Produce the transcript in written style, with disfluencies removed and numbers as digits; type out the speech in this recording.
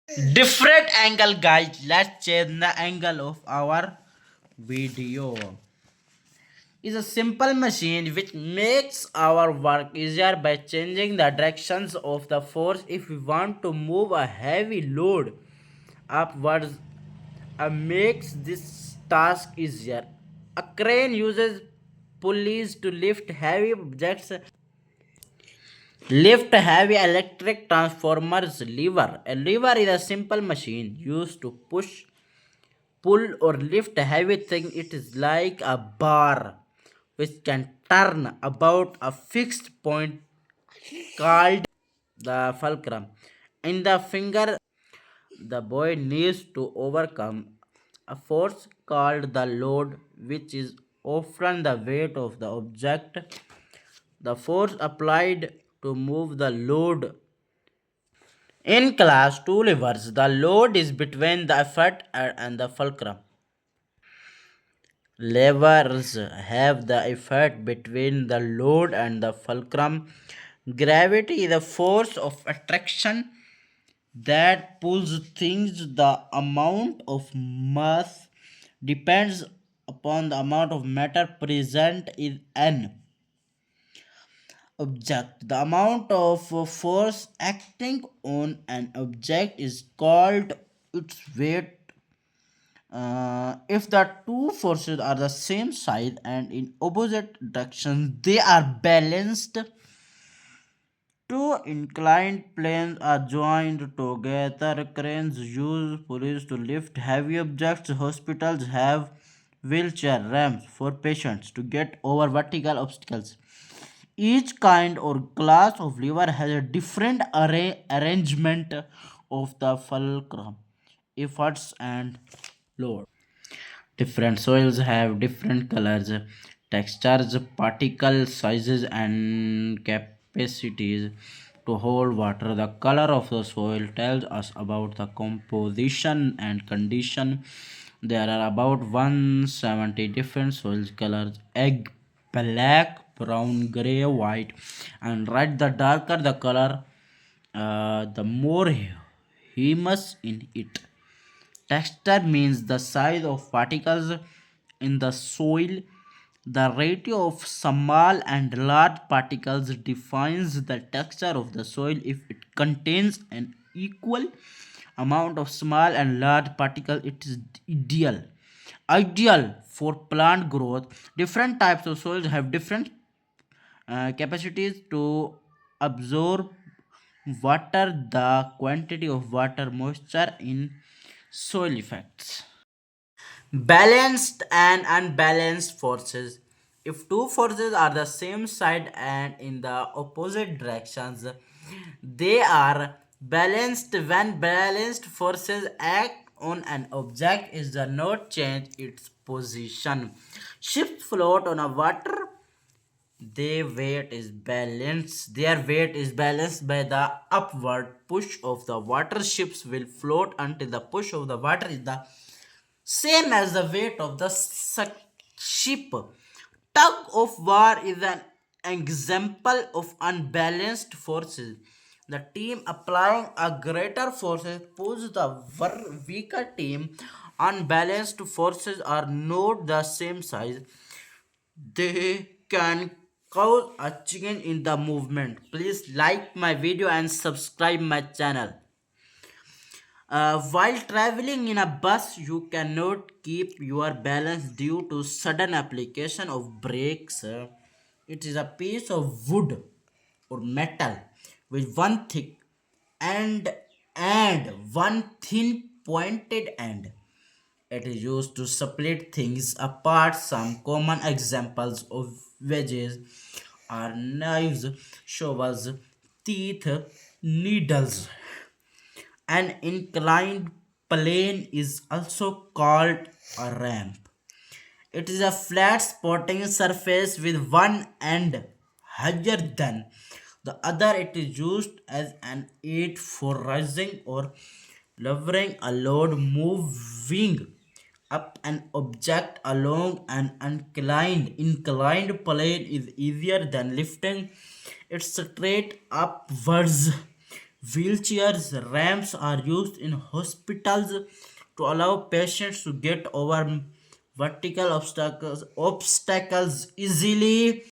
Different angle, guys. Let's change the angle of our video. Is a simple machine which makes our work easier by changing the directions of the force. If we want to move a heavy load upwards, makes this task easier. A crane uses pulleys to lift heavy objects. Lift heavy electric transformers lever. A lever is a simple machine used to push, pull, or lift a heavy thing. It is like a bar which can turn about a fixed point called the fulcrum. In the finger, the boy needs to overcome a force called the load, which is often the weight of the object. The force applied to move the load. In class 2 levers, the load is between the effort and the fulcrum. Levers have the effect between the load and the fulcrum. Gravity is the force of attraction that pulls things. The amount of mass depends upon the amount of matter present in an object. The amount of force acting on an object is called its weight. If the two forces are the same size and in opposite directions, they are balanced. Two inclined planes are joined together. Cranes use pulleys to lift heavy objects. Hospitals have wheelchair ramps for patients to get over vertical obstacles. Each kind or class of lever has a different arrangement of the fulcrum, efforts, and load. Different soils have different colors, textures, particle sizes, and capacities to hold water. The color of the soil tells us about the composition and condition. There are about 170 different soil colors: egg, black, brown, gray, white, and red. The darker the color, the more humus in it. Texture means the size of particles in the soil. The ratio of small and large particles defines the texture of the soil. If it contains an equal amount of small and large particles, it is ideal. Ideal for plant growth. Different types of soils have different capacities to absorb water. The quantity of water moisture in soil effects. Balanced and unbalanced forces. If two forces are the same side and in the opposite directions, they are balanced. When balanced forces act on an object, it does not change its position. Ships float on a water. Their weight is balanced by the upward push of the water. Ships will float until the push of the water is the same as the weight of the ship. Tug of war is an example of unbalanced forces. The team applying a greater forces pulls the weaker team. Unbalanced forces are not the same size. They can cause a change in the movement. Please like my video and subscribe my channel. While traveling in a bus, you cannot keep your balance due to sudden application of brakes. It is a piece of wood or metal with one thick end and one thin pointed end. It is used to split things apart. Some common examples of wedges are knives, shovels, teeth, needles. An inclined plane is also called a ramp. It is a flat spotting surface with one end higher than the other. It is used as an aid for rising or lowering a load. Moving up an object along an inclined plane is easier than lifting it straight upwards Wheelchairs, ramps are used in hospitals to allow patients to get over vertical obstacles easily.